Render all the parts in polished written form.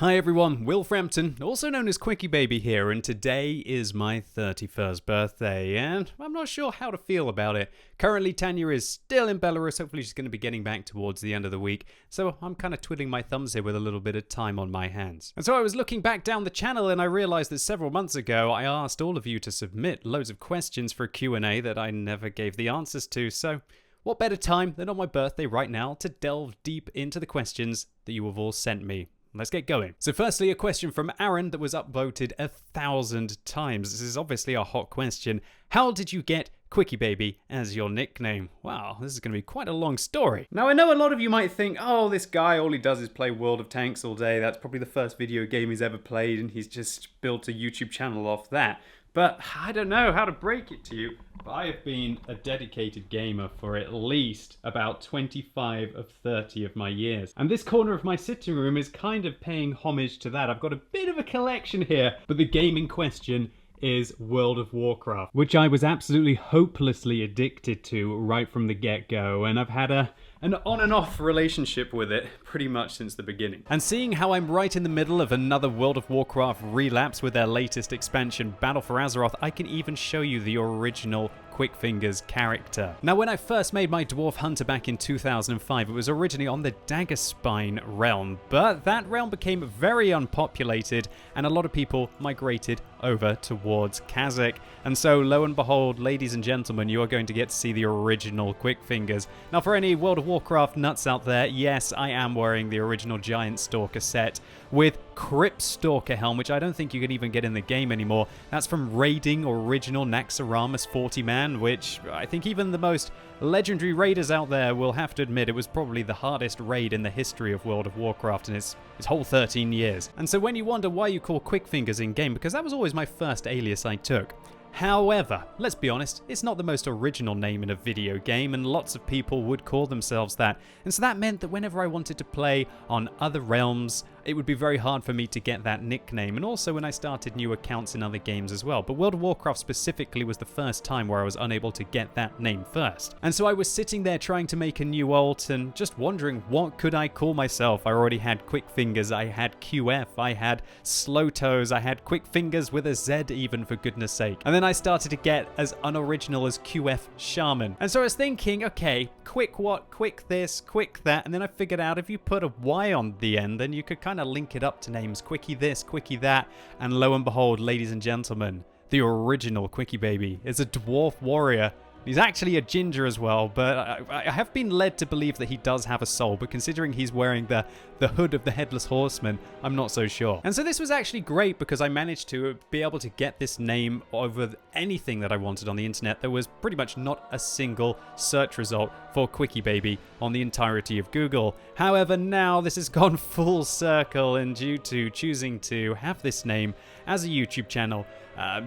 Hi everyone, Will Frampton, also known as QuickyBaby here, and today is my 31st birthday, and I'm not sure how to feel about it. Currently, Tanya is still in Belarus. Hopefully she's going to be getting back towards the end of the week, so I'm kind of twiddling my thumbs here with a little bit of time on my hands. And so I was looking back down the channel and I realized that several months ago I asked all of you to submit loads of questions for a Q&A that I never gave the answers to, so what better time than on my birthday right now to delve deep into the questions that you have all sent me. Let's get going. So firstly, a question from Aaron that was upvoted 1,000 times. This is obviously a hot question. How did you get QuickyBaby as your nickname? Wow, this is going to be quite a long story. Now, I know a lot of you might think, oh, this guy, all he does is play World of Tanks all day. That's probably the first video game he's ever played, and he's just built a YouTube channel off that. But I don't know how to break it to you. I have been a dedicated gamer for at least about 25 of 30 of my years. And this corner of my sitting room is kind of paying homage to that. I've got a bit of a collection here, but the game in question is World of Warcraft, which I was absolutely hopelessly addicted to right from the get-go, and I've had an on and off relationship with it pretty much since the beginning. And seeing how I'm right in the middle of another World of Warcraft relapse with their latest expansion, Battle for Azeroth, I can even show you the original Quickfingers character. Now, when I first made my Dwarf Hunter back in 2005, it was originally on the Daggerspine realm, but that realm became very unpopulated and a lot of people migrated over towards Kazakh. And so, lo and behold, ladies and gentlemen, you are going to get to see the original Quickfingers. Now, for any World of Warcraft nuts out there, yes, I am wearing the original Giant Stalker set with Crypt Stalker helm, which I don't think you can even get in the game anymore. That's from raiding original Naxxramas 40-man, which I think even the most legendary raiders out there will have to admit it was probably the hardest raid in the history of World of Warcraft in its whole 13 years. And so when you wonder why you call Quickfingers in-game, because that was always my first alias I took. However, let's be honest, it's not the most original name in a video game, and lots of people would call themselves that. And so that meant that whenever I wanted to play on other realms, it would be very hard for me to get that nickname, and also when I started new accounts in other games as well. But World of Warcraft specifically was the first time where I was unable to get that name first. And so I was sitting there trying to make a new alt and just wondering what could I call myself. I already had Quickfingers, I had QF, I had Slow Toes, I had Quickfingers with a Z even, for goodness sake. And then I started to get as unoriginal as QF Shaman. And so I was thinking, okay, QuickWOT, quick this, quick that, and then I figured out if you put a Y on the end, then you could kind of link it up to names Quickie this, Quickie that, and lo and behold, ladies and gentlemen, the original QuickyBaby is a dwarf warrior. He's actually a ginger as well, but I have been led to believe that he does have a soul, but considering he's wearing the hood of the Headless Horseman, I'm not so sure. And so this was actually great because I managed to be able to get this name over anything that I wanted on the internet. There was pretty much not a single search result for QuickyBaby on the entirety of Google. However, now this has gone full circle, and due to choosing to have this name as a YouTube channel,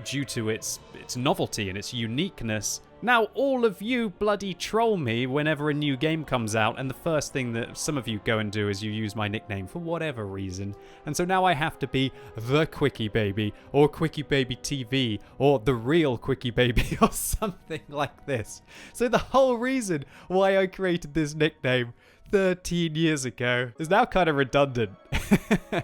due to its novelty and its uniqueness, now all of you bloody troll me whenever a new game comes out, and the first thing that some of you go and do is you use my nickname for whatever reason. And so now I have to be the QuickyBaby, or QuickyBaby TV, or the real QuickyBaby, or something like this. So the whole reason why I created this nickname 13 years ago is now kind of redundant.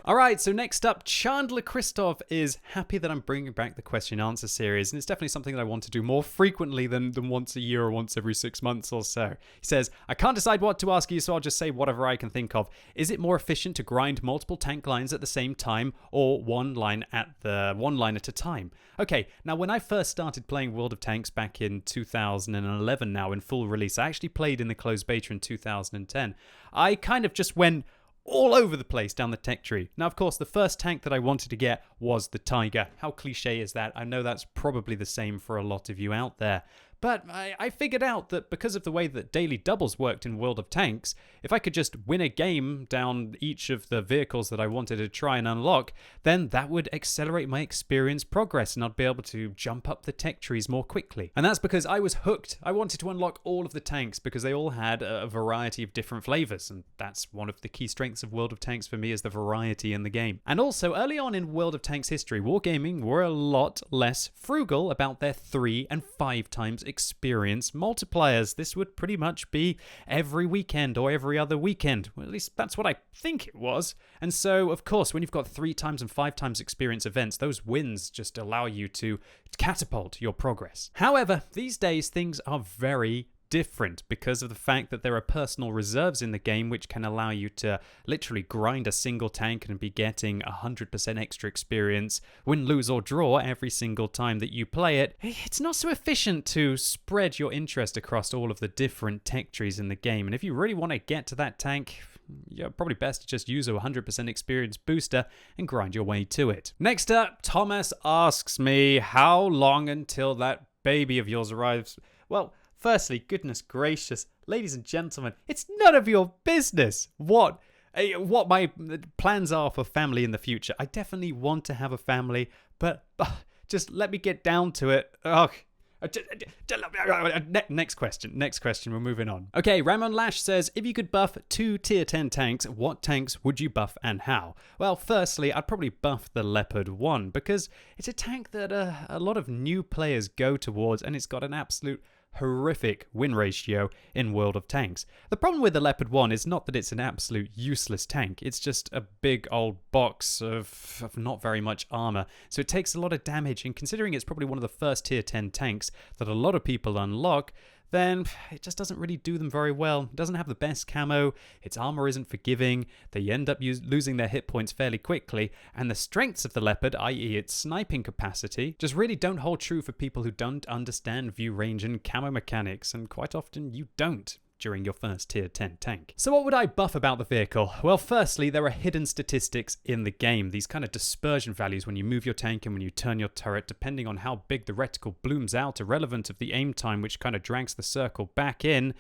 Alright, so next up, Chandler Christoph is happy that I'm bringing back the question answer series, and it's definitely something that I want to do more frequently than once a year or once every 6 months or so. He says, I can't decide what to ask you, so I'll just say whatever I can think of. Is it more efficient to grind multiple tank lines at the same time, or one line at a time? Okay, now when I first started playing World of Tanks back in 2011 now in full release, I actually played in the closed beta in 2010. I kind of just went all over the place down the tech tree. Now, of course, the first tank that I wanted to get was the Tiger. How cliche is that? I know that's probably the same for a lot of you out there. But I figured out that because of the way that daily doubles worked in World of Tanks, if I could just win a game down each of the vehicles that I wanted to try and unlock, then that would accelerate my experience progress and I'd be able to jump up the tech trees more quickly. And that's because I was hooked. I wanted to unlock all of the tanks because they all had a variety of different flavors, and that's one of the key strengths of World of Tanks for me, is the variety in the game. And also, early on in World of Tanks history, Wargaming were a lot less frugal about their 3 and 5 times experience multipliers. This would pretty much be every weekend or every other weekend. Well, at least that's what I think it was. And so, of course, when you've got 3 times and 5 times experience events, those wins just allow you to catapult your progress. However, these days things are very different because of the fact that there are personal reserves in the game which can allow you to literally grind a single tank and be getting 100% extra experience, win, lose or draw every single time that you play it. It's not so efficient to spread your interest across all of the different tech trees in the game, and if you really want to get to that tank, you're probably best to just use a 100% experience booster and grind your way to it. Next up, Thomas asks me, how long until that baby of yours arrives? Well, firstly, goodness gracious, ladies and gentlemen, it's none of your business what my plans are for family in the future. I definitely want to have a family, but just let me get down to it. Next question, we're moving on. Okay, Ramon Lash says, if you could buff 2 tier 10 tanks, what tanks would you buff and how? Well, firstly, I'd probably buff the Leopard 1 because it's a tank that a lot of new players go towards, and it's got an absolute horrific win ratio in World of Tanks. The problem with the Leopard 1 is not that it's an absolute useless tank, it's just a big old box of not very much armor, so it takes a lot of damage, and considering it's probably one of the first tier 10 tanks that a lot of people unlock, then it just doesn't really do them very well. It doesn't have the best camo, its armor isn't forgiving, they end up losing their hit points fairly quickly, and the strengths of the Leopard, i.e. its sniping capacity, just really don't hold true for people who don't understand view range and camo mechanics, and quite often you don't during your first tier 10 tank. So what would I buff about the vehicle? Well, firstly, there are hidden statistics in the game. These kind of dispersion values when you move your tank and when you turn your turret, depending on how big the reticle blooms out, irrelevant of the aim time, which kind of drags the circle back in.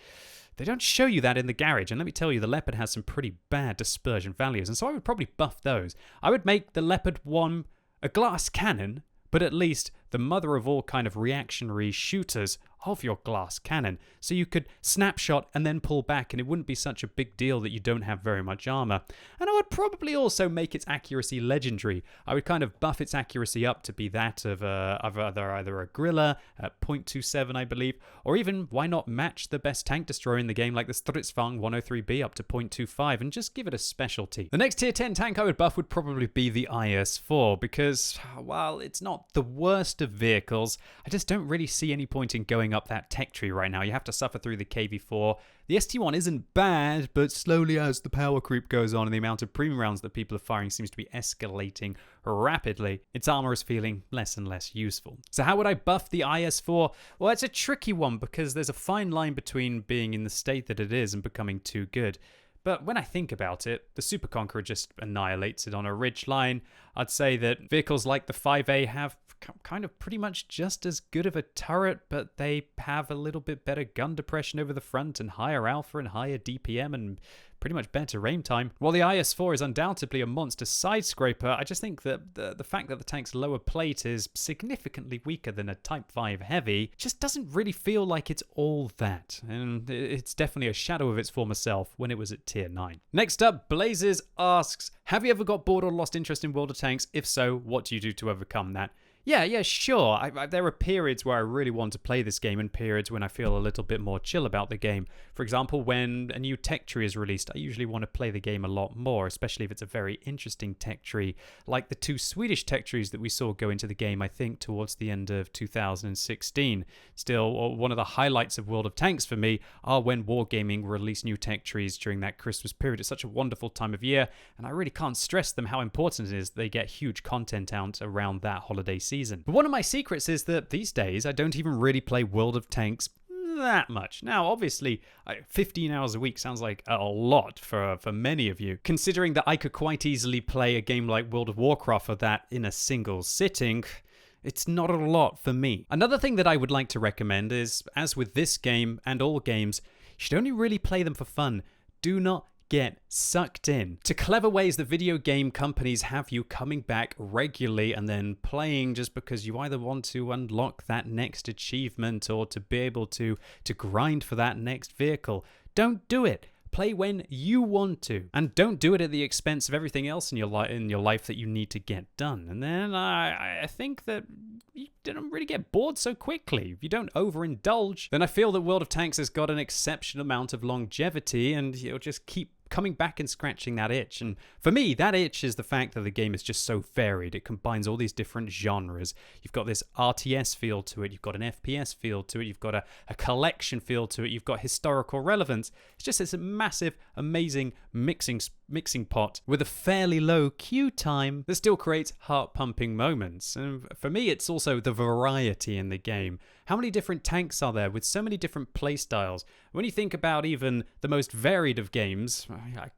They don't show you that in the garage, and let me tell you, the Leopard has some pretty bad dispersion values, and so I would probably buff those. I would make the Leopard 1 a glass cannon, but at least the mother of all kind of reactionary shooters of your glass cannon. So you could snapshot and then pull back, and it wouldn't be such a big deal that you don't have very much armor. And I would probably also make its accuracy legendary. I would kind of buff its accuracy up to be that of either a Grilla at 0.27, I believe, or even, why not match the best tank destroyer in the game like the Stridsvagn 103B up to 0.25 and just give it a specialty. The next tier 10 tank I would buff would probably be the IS-4 because, while it's not the worst of vehicles, I just don't really see any point in going up that tech tree right now. You have to suffer through the KV4. The ST1 isn't bad, but slowly as the power creep goes on and the amount of premium rounds that people are firing seems to be escalating rapidly, its armor is feeling less and less useful. So how would I buff the IS-4? Well, it's a tricky one because there's a fine line between being in the state that it is and becoming too good. But when I think about it, the Super Conqueror just annihilates it on a ridge line. I'd say that vehicles like the 5A have kind of pretty much just as good of a turret, but they have a little bit better gun depression over the front and higher alpha and higher DPM and pretty much better aim time. While the IS-4 is undoubtedly a monster side scraper, I just think that the fact that the tank's lower plate is significantly weaker than a Type 5 Heavy just doesn't really feel like it's all that, and it's definitely a shadow of its former self when it was at tier 9. Next up, Blazes asks, have you ever got bored or lost interest in World of Tanks? If so, what do you do to overcome that? Yeah, sure. There are periods where I really want to play this game and periods when I feel a little bit more chill about the game. For example, when a new tech tree is released, I usually want to play the game a lot more, especially if it's a very interesting tech tree, like the 2 Swedish tech trees that we saw go into the game, I think, towards the end of 2016. Still, one of the highlights of World of Tanks for me are when Wargaming release new tech trees during that Christmas period. It's such a wonderful time of year, and I really can't stress them how important it is they get huge content out around that holiday season. But one of my secrets is that these days I don't even really play World of Tanks that much. Now, obviously, 15 hours a week sounds like a lot for many of you, considering that I could quite easily play a game like World of Warcraft for that in a single sitting. It's not a lot for me. Another thing that I would like to recommend is, as with this game and all games, you should only really play them for fun. Do not get sucked in to clever ways that video game companies have you coming back regularly and then playing just because you either want to unlock that next achievement or to be able to grind for that next vehicle. Don't do it. Play when you want to, and don't do it at the expense of everything else in your life that you need to get done. And then I think that you don't really get bored so quickly. If you don't overindulge, then I feel that World of Tanks has got an exceptional amount of longevity, and you'll just keep coming back and scratching that itch. And for me, that itch is the fact that the game is just so varied. It combines all these different genres. You've got this RTS feel to it, you've got an FPS feel to it, you've got a collection feel to it, you've got historical relevance. It's just this massive, amazing mixing pot with a fairly low queue time that still creates heart-pumping moments. And for me, it's also the variety in the game. How many different tanks are there with so many different playstyles? When you think about even the most varied of games,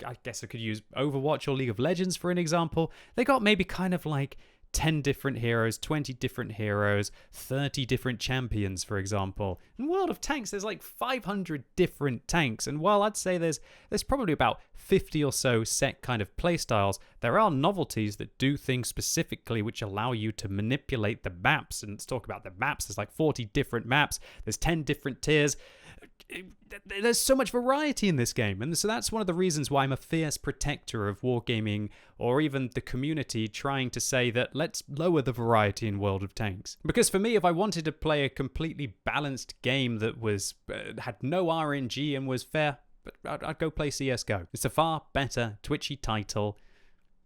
I guess I could use Overwatch or League of Legends for an example. They got maybe kind of like 10 different heroes, 20 different heroes, 30 different champions, for example. In World of Tanks, there's like 500 different tanks. And while I'd say there's probably about 50 or so set kind of playstyles, there are novelties that do things specifically which allow you to manipulate the maps. And let's talk about the maps. There's like 40 different maps. There's 10 different tiers. There's so much variety in this game, and so that's one of the reasons why I'm a fierce protector of wargaming, or even the community trying to say that let's lower the variety in World of Tanks. Because for me, if I wanted to play a completely balanced game that was had no RNG and was fair, I'd go play CSGO. It's a far better twitchy title,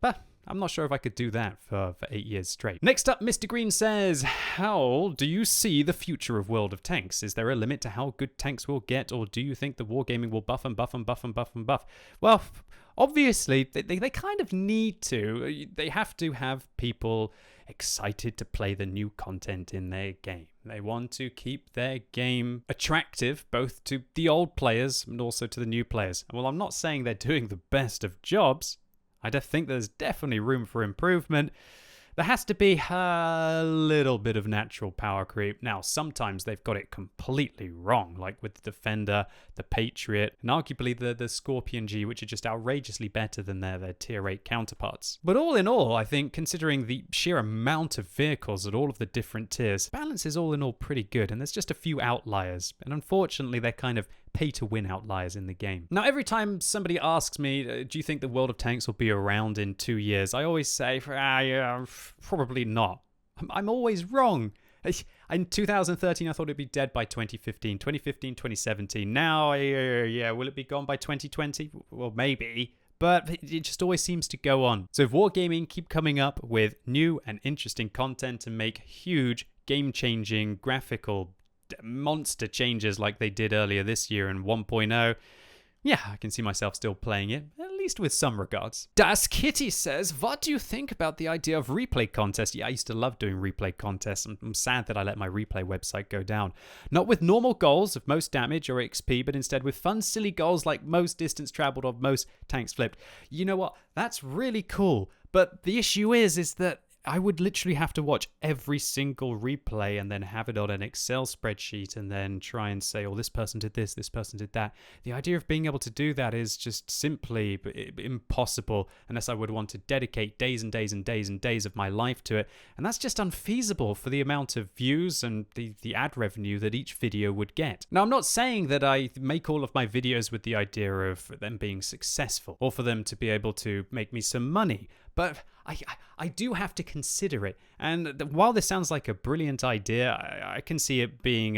but I'm not sure if I could do that for 8 years straight. Next up, Mr. Green says, how do you see the future of World of Tanks? Is there a limit to how good tanks will get, or do you think the wargaming will buff and buff and buff and buff and buff? Well, obviously, they kind of need to. They have to have people excited to play the new content in their game. They want to keep their game attractive, both to the old players and also to the new players. Well, I'm not saying they're doing the best of jobs. I think there's definitely room for improvement. There has to be a little bit of natural power creep. Now, sometimes they've got it completely wrong, like with the Defender, the Patriot, and arguably the Scorpion G, which are just outrageously better than their Tier 8 counterparts. But all in all, I think, considering the sheer amount of vehicles at all of the different tiers, balance is all in all pretty good, and there's just a few outliers. And unfortunately, they're kind of pay-to-win outliers in the game. Now, every time somebody asks me, do you think the World of Tanks will be around in 2 years? I always say, yeah, probably not. I'm always wrong. In 2013, I thought it'd be dead by 2015. 2015, 2017. Now, yeah, will it be gone by 2020? Well, maybe. But it just always seems to go on. So if Wargaming keep coming up with new and interesting content and make huge, game-changing, graphical monster changes like they did earlier this year in 1.0, yeah, I can see myself still playing it, at least with some regards. Das Kitty says, what do you think about the idea of replay contests? Yeah, I used to love doing replay contests. I'm sad that I let my replay website go down. Not with normal goals of most damage or XP, but instead with fun, silly goals like most distance traveled or most tanks flipped. You know what? That's really cool. But the issue is that I would literally have to watch every single replay and then have it on an Excel spreadsheet and then try and say, oh, this person did this person did that. The idea of being able to do that is just simply impossible unless I would want to dedicate days and days and days and days of my life to it. And that's just unfeasible for the amount of views and the ad revenue that each video would get. Now, I'm not saying that I make all of my videos with the idea of them being successful or for them to be able to make me some money, but I do have to consider it. And while this sounds like a brilliant idea, I can see it being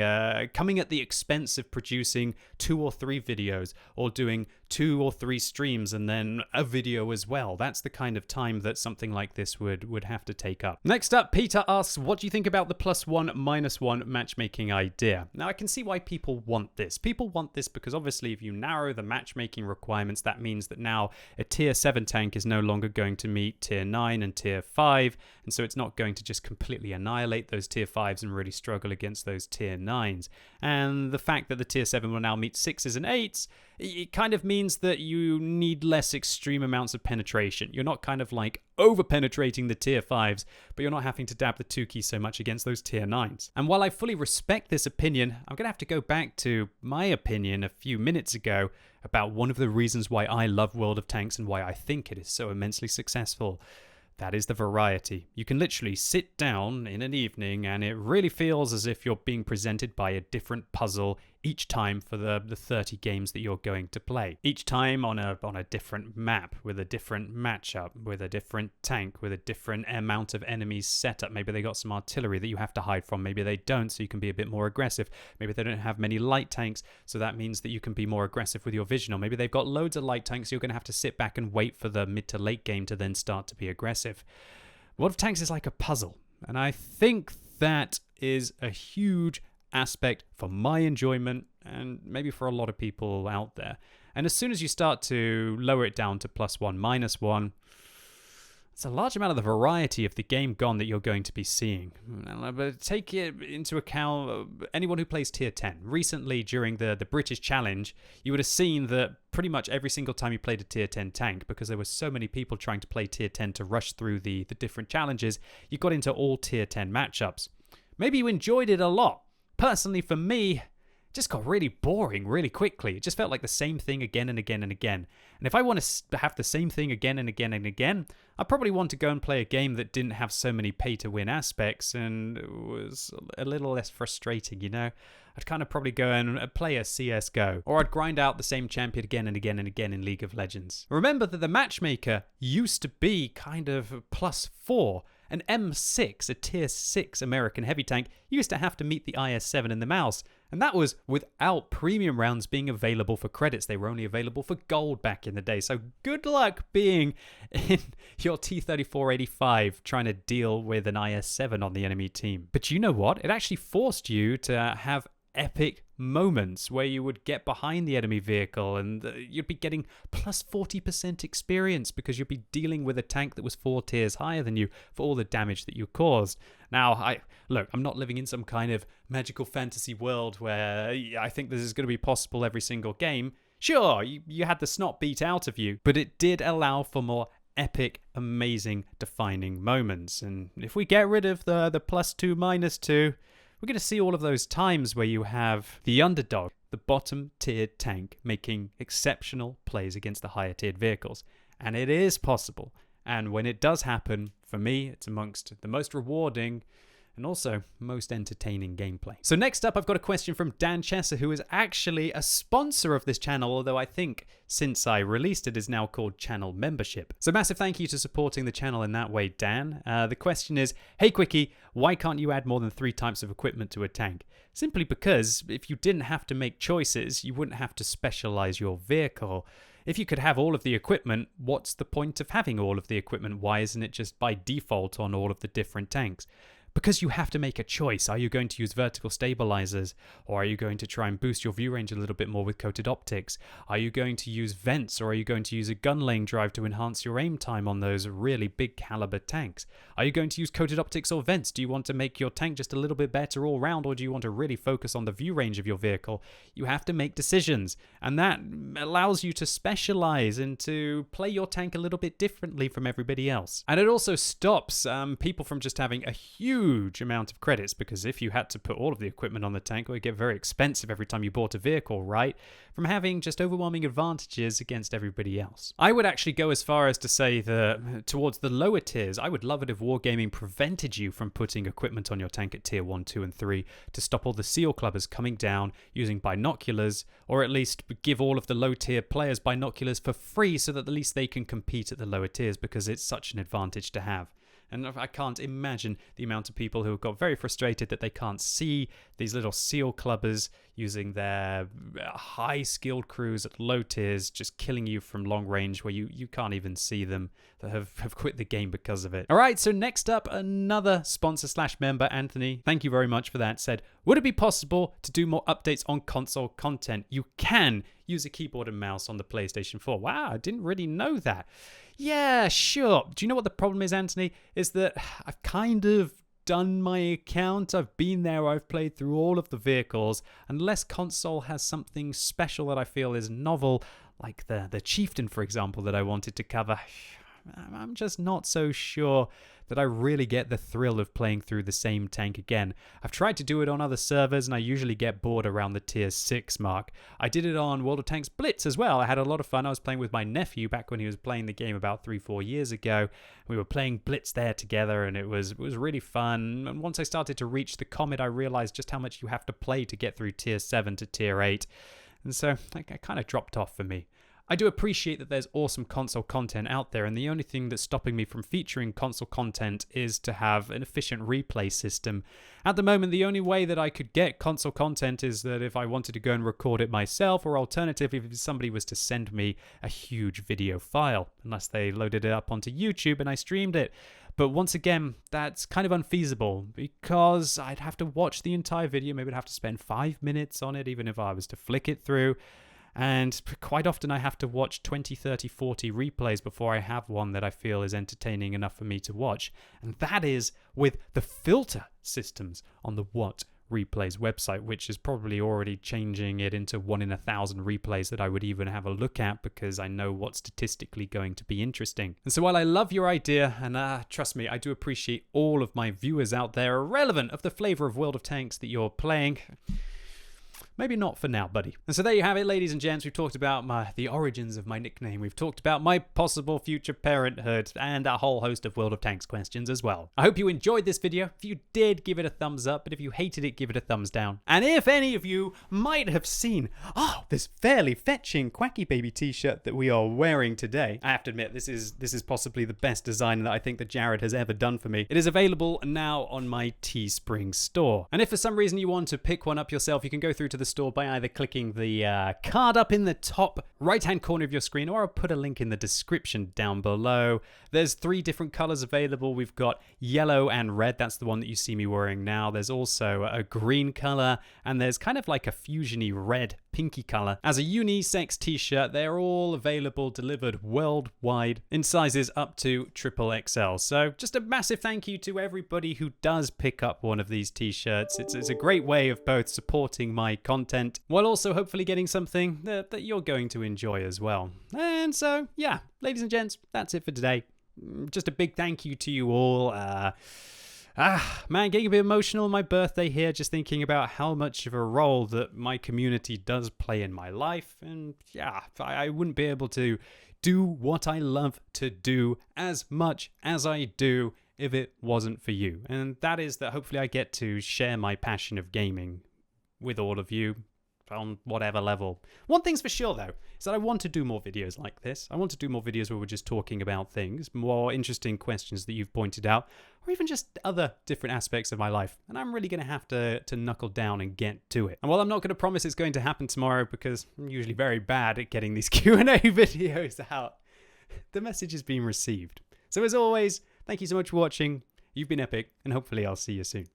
coming at the expense of producing 2 or 3 videos or doing 2 or 3 streams and then a video as well. That's the kind of time that something like this would have to take up. Next up, Peter asks, what do you think about the +1, -1 matchmaking idea? Now, I can see why people want this. People want this because obviously if you narrow the matchmaking requirements, that means that now a tier 7 tank is no longer going to meet tier 9 and tier 5, and so it's not going to just completely annihilate those tier 5s and really struggle against those tier 9s. And the fact that the tier 7 will now meet 6s and 8s, it kind of means that you need less extreme amounts of penetration. You're not kind of like over-penetrating the tier 5s, but you're not having to dab the 2 keys so much against those tier 9s. And while I fully respect this opinion, I'm going to have to go back to my opinion a few minutes ago about one of the reasons why I love World of Tanks and why I think it is so immensely successful. That is the variety. You can literally sit down in an evening and it really feels as if you're being presented by a different puzzle each time for the 30 games that you're going to play. Each time on a different map, with a different matchup, with a different tank, with a different amount of enemies set up. Maybe they got some artillery that you have to hide from. Maybe they don't, so you can be a bit more aggressive. Maybe they don't have many light tanks, so that means that you can be more aggressive with your vision. Or maybe they've got loads of light tanks, so you're going to have to sit back and wait for the mid to late game to then start to be aggressive. World of Tanks is like a puzzle, and I think that is a huge aspect for my enjoyment and maybe for a lot of people out there. And as soon as you start to lower it down to +1, -1, it's a large amount of the variety of the game gone that you're going to be seeing. But take it into account, anyone who plays tier 10. Recently, during the British Challenge, you would have seen that pretty much every single time you played a tier 10 tank, because there were so many people trying to play tier 10 to rush through the different challenges, you got into all tier 10 matchups. Maybe you enjoyed it a lot. Personally, for me, it just got really boring really quickly. It just felt like the same thing again and again and again. And if I want to have the same thing again and again and again, I probably want to go and play a game that didn't have so many pay-to-win aspects and was a little less frustrating, you know? I'd kind of probably go and play a CSGO, or I'd grind out the same champion again and again and again in League of Legends. Remember that the matchmaker used to be kind of +4. An M6, a tier 6 American heavy tank, used to have to meet the IS-7 in the mouse. And that was without premium rounds being available for credits. They were only available for gold back in the day. So good luck being in your T-3485 trying to deal with an IS-7 on the enemy team. But you know what? It actually forced you to have epic moments where you would get behind the enemy vehicle and you'd be getting +40% experience because you'd be dealing with a tank that was 4 tiers higher than you for all the damage that you caused. Now, I'm not living in some kind of magical fantasy world where I think this is going to be possible every single game. Sure, you had the snot beat out of you, but it did allow for more epic, amazing, defining moments. And if we get rid of the +2, -2, we're going to see all of those times where you have the underdog, the bottom-tiered tank, making exceptional plays against the higher-tiered vehicles. And it is possible. And when it does happen, for me, it's amongst the most rewarding and also most entertaining gameplay. So next up, I've got a question from Dan Chesser, who is actually a sponsor of this channel, although I think since I released it is now called Channel Membership. So massive thank you to supporting the channel in that way, Dan. The question is, hey Quickie, why can't you add more than 3 types of equipment to a tank? Simply because if you didn't have to make choices, you wouldn't have to specialize your vehicle. If you could have all of the equipment, what's the point of having all of the equipment? Why isn't it just by default on all of the different tanks? Because you have to make a choice. Are you going to use vertical stabilizers? Or are you going to try and boost your view range a little bit more with coated optics? Are you going to use vents, or are you going to use a gun lane drive to enhance your aim time on those really big caliber tanks? Are you going to use coated optics or vents? Do you want to make your tank just a little bit better all round, or do you want to really focus on the view range of your vehicle? You have to make decisions, and that allows you to specialize and to play your tank a little bit differently from everybody else. And it also stops people from just having a huge amount of credits, because if you had to put all of the equipment on the tank, it would get very expensive every time you bought a vehicle, right? From having just overwhelming advantages against everybody else. I would actually go as far as to say that towards the lower tiers, I would love it if Wargaming prevented you from putting equipment on your tank at tier 1, 2, and 3 to stop all the seal clubbers coming down using binoculars, or at least give all of the low tier players binoculars for free so that at least they can compete at the lower tiers, because it's such an advantage to have. And I can't imagine the amount of people who have got very frustrated that they can't see these little seal clubbers using their high-skilled crews at low tiers, just killing you from long range where you can't even see them, that have quit the game because of it. All right, so next up, another sponsor/member, Anthony, thank you very much for that, said, would it be possible to do more updates on console content? You can use a keyboard and mouse on the PlayStation 4. Wow, I didn't really know that. Yeah, sure. Do you know what the problem is, Anthony? Is that I've kind of done my account. I've been there. I've played through all of the vehicles. Unless console has something special that I feel is novel, like the Chieftain, for example, that I wanted to cover, I'm just not so sure that I really get the thrill of playing through the same tank again. I've tried to do it on other servers, and I usually get bored around the tier 6 mark. I did it on World of Tanks Blitz as well. I had a lot of fun. I was playing with my nephew back when he was playing the game about 3-4 years ago. We were playing Blitz there together, and it was really fun. And once I started to reach the Comet, I realized just how much you have to play to get through tier 7 to tier 8. And so it kind of dropped off for me. I do appreciate that there's awesome console content out there, and the only thing that's stopping me from featuring console content is to have an efficient replay system. At the moment, the only way that I could get console content is that if I wanted to go and record it myself, or alternatively, if somebody was to send me a huge video file, unless they loaded it up onto YouTube and I streamed it. But once again, that's kind of unfeasible because I'd have to watch the entire video. Maybe I'd have to spend 5 minutes on it, even if I was to flick it through. And quite often I have to watch 20, 30, 40 replays before I have one that I feel is entertaining enough for me to watch. And that is with the filter systems on the QBWOT Replays website, which is probably already changing it into 1 in 1,000 replays that I would even have a look at because I know what's statistically going to be interesting. And so while I love your idea, and trust me, I do appreciate all of my viewers out there irrelevant of the flavor of World of Tanks that you're playing, maybe not for now, buddy. And so there you have it, ladies and gents. We've talked about the origins of my nickname. We've talked about my possible future parenthood and a whole host of World of Tanks questions as well. I hope you enjoyed this video. If you did, give it a thumbs up. But if you hated it, give it a thumbs down. And if any of you might have seen, this fairly fetching QuickyBaby t-shirt that we are wearing today, I have to admit, this is possibly the best design that I think that Jared has ever done for me. It is available now on my Teespring store. And if for some reason you want to pick one up yourself, you can go through to the store by either clicking the card up in the top right hand corner of your screen, or I'll put a link in the description down below. There's 3 different colors available. We've got yellow and red. That's the one that you see me wearing now. There's also a green color, and there's kind of like a fusiony red pinky color. As a unisex t-shirt, they're all available, delivered worldwide in sizes up to XXL. So just a massive thank you to everybody who does pick up one of these t-shirts. It's a great way of both supporting my content while also hopefully getting something that you're going to enjoy as well. And so, yeah, ladies and gents, that's it for today. Just a big thank you to you all. Man, getting a bit emotional on my birthday here, just thinking about how much of a role that my community does play in my life. And yeah, I wouldn't be able to do what I love to do as much as I do if it wasn't for you. And that is that hopefully I get to share my passion of gaming with all of you on whatever level. One thing's for sure though, is that I want to do more videos like this. I want to do more videos where we're just talking about things, more interesting questions that you've pointed out, or even just other different aspects of my life. And I'm really going to have to knuckle down and get to it. And while I'm not going to promise it's going to happen tomorrow, because I'm usually very bad at getting these Q&A videos out, the message is being received. So as always, thank you so much for watching. You've been epic, and hopefully I'll see you soon.